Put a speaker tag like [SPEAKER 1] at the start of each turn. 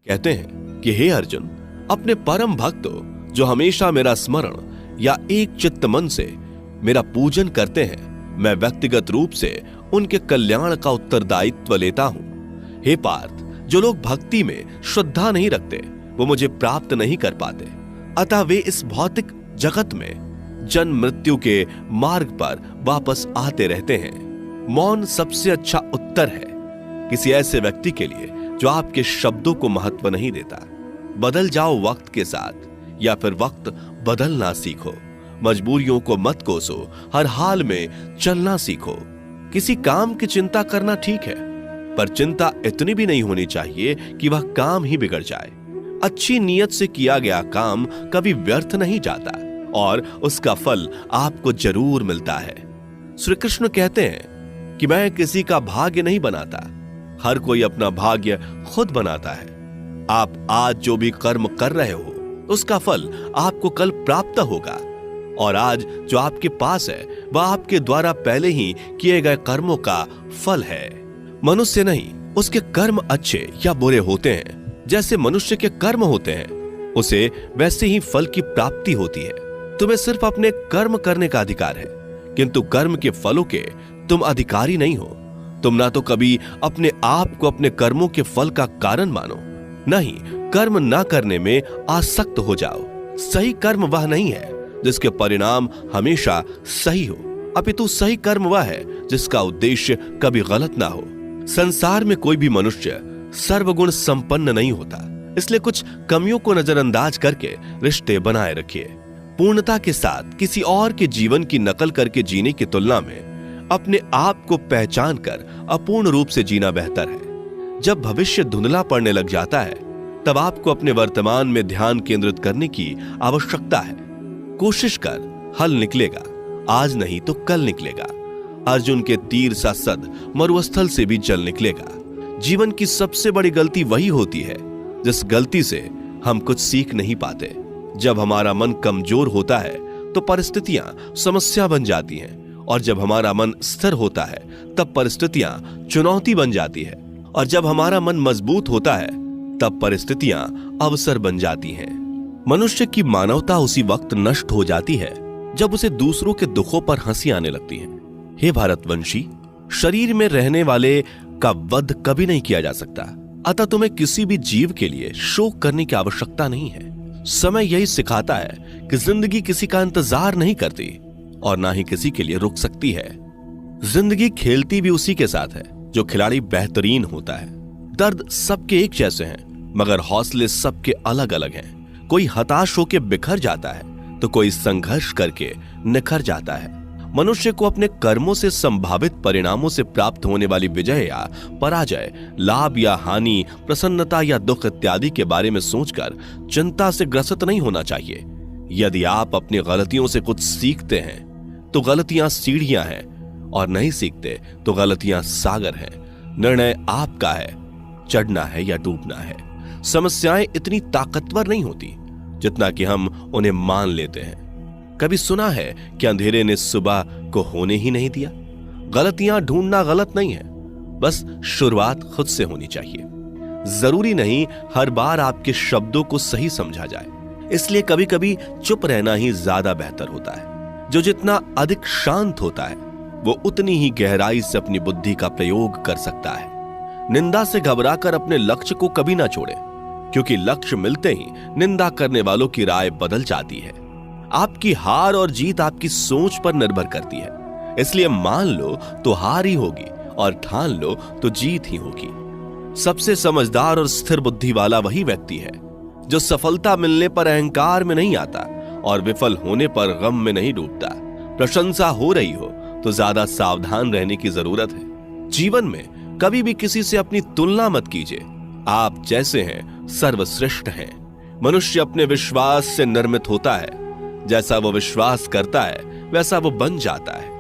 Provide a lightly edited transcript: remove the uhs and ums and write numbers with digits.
[SPEAKER 1] कहते हैं कि हे अर्जुन, अपने परम भक्तों जो हमेशा मेरा स्मरण या एक चित्त मन से मेरा पूजन करते हैं, मैं व्यक्तिगत रूप से उनके कल्याण का उत्तरदायित्व लेता हूं। हे पार्थ, जो लोग भक्ति में श्रद्धा नहीं रखते वो मुझे प्राप्त नहीं कर पाते, अतः वे इस भौतिक जगत में जन्म मृत्यु के मार्ग पर वापस आते रहते हैं। मौन सबसे अच्छा उत्तर है किसी ऐसे व्यक्ति के लिए जो आपके शब्दों को महत्व नहीं देता। बदल जाओ वक्त के साथ, या फिर वक्त बदलना सीखो। मजबूरियों को मत कोसो, हर हाल में चलना सीखो। किसी काम की चिंता करना ठीक है, पर चिंता इतनी भी नहीं होनी चाहिए कि वह काम ही बिगड़ जाए। अच्छी नीयत से किया गया काम कभी व्यर्थ नहीं जाता और उसका फल आपको जरूर मिलता है। श्री कृष्ण कहते हैं कि मैं किसी का भाग्य नहीं बनाता, हर कोई अपना भाग्य खुद बनाता है। आप आज जो भी कर्म कर रहे हो उसका फल आपको कल प्राप्त होगा, और आज जो आपके पास है वह आपके द्वारा पहले ही किए गए कर्मों का फल है। मनुष्य नहीं, उसके कर्म अच्छे या बुरे होते हैं, जैसे मनुष्य के कर्म होते हैं उसे वैसे ही फल की प्राप्ति होती है। तुम्हें सिर्फ अपने कर्म करने का अधिकार है, किंतु कर्म के फलों के तुम अधिकारी नहीं हो। तुम ना तो कभी अपने आप को अपने कर्मों के फल का कारण मानो, नहीं कर्म ना करने में आसक्त हो जाओ। सही कर्म वह नहीं है जिसके परिणाम हमेशा सही हो, अपितु सही कर्म वह है जिसका उद्देश्य कभी गलत ना हो। संसार में कोई भी मनुष्य सर्वगुण संपन्न नहीं होता, इसलिए कुछ कमियों को नजरअंदाज करके रिश्ते बनाए रखिए। पूर्णता के साथ किसी और के जीवन की नकल करके जीने की तुलना में अपने आप को पहचान कर अपूर्ण रूप से जीना बेहतर है। जब भविष्य धुंधला पड़ने लग जाता है तब आपको अपने वर्तमान में ध्यान केंद्रित करने की आवश्यकता है। कोशिश कर, हल निकलेगा, आज नहीं तो कल निकलेगा। अर्जुन के तीर सा सद मरुस्थल से भी जल निकलेगा। जीवन की सबसे बड़ी गलती वही होती है जिस गलती से हम कुछ सीख नहीं पाते। जब हमारा मन कमजोर होता है तो परिस्थितियां समस्या बन जाती हैं, और जब हमारा मन स्थिर होता है तब परिस्थितियां चुनौती बन जाती है, और जब हमारा मन मजबूत होता है तब परिस्थितियां अवसर बन जाती हैं। मनुष्य की मानवता उसी वक्त नष्ट हो जाती है जब उसे दूसरों के दुखों पर हंसी आने लगती है। हे भारतवंशी, शरीर में रहने वाले का वध कभी नहीं किया जा सकता, अतः तुम्हें किसी भी जीव के लिए शोक करने की आवश्यकता नहीं है। समय यही सिखाता है कि जिंदगी किसी का इंतजार नहीं करती और ना ही किसी के लिए रुक सकती है। जिंदगी खेलती भी उसी के साथ है जो खिलाड़ी बेहतरीन होता है। दर्द सबके एक जैसे हैं, मगर हौसले सबके अलग अलग हैं। कोई हताश होकर बिखर जाता है तो कोई संघर्ष करके निखर जाता है। मनुष्य को अपने कर्मों से संभावित परिणामों से प्राप्त होने वाली विजय या पराजय, लाभ या हानि, प्रसन्नता या दुख इत्यादि के बारे में सोचकर चिंता से ग्रसित नहीं होना चाहिए। यदि आप अपनी गलतियों से कुछ सीखते हैं तो गलतियां सीढ़ियां हैं, और नहीं सीखते तो गलतियां सागर हैं। निर्णय आपका है, चढ़ना है या डूबना है। समस्याएं इतनी ताकतवर नहीं होती जितना कि हम उन्हें मान लेते हैं। कभी सुना है कि अंधेरे ने सुबह को होने ही नहीं दिया? गलतियां ढूंढना गलत नहीं है, बस शुरुआत खुद से होनी चाहिए। जरूरी नहीं हर बार आपके शब्दों को सही समझा जाए, इसलिए कभी कभी चुप रहना ही ज्यादा बेहतर होता है। जो जितना अधिक शांत होता है वो उतनी ही गहराई से अपनी बुद्धि का प्रयोग कर सकता है। निंदा से घबराकर अपने लक्ष्य को कभी ना छोड़े, क्योंकि लक्ष्य मिलते ही निंदा करने वालों की राय बदल जाती है। आपकी हार और जीत आपकी सोच पर निर्भर करती है, इसलिए मान लो तो हार ही होगी और ठान लो तो जीत ही होगी। सबसे समझदार और स्थिर बुद्धि वाला वही व्यक्ति है जो सफलता मिलने पर अहंकार में नहीं आता और विफल होने पर गम में नहीं डूबता। प्रशंसा हो रही हो तो ज्यादा सावधान रहने की जरूरत है। जीवन में कभी भी किसी से अपनी तुलना मत कीजिए। आप जैसे हैं सर्वश्रेष्ठ हैं। मनुष्य अपने विश्वास से निर्मित होता है। जैसा वो विश्वास करता है वैसा वो बन जाता है।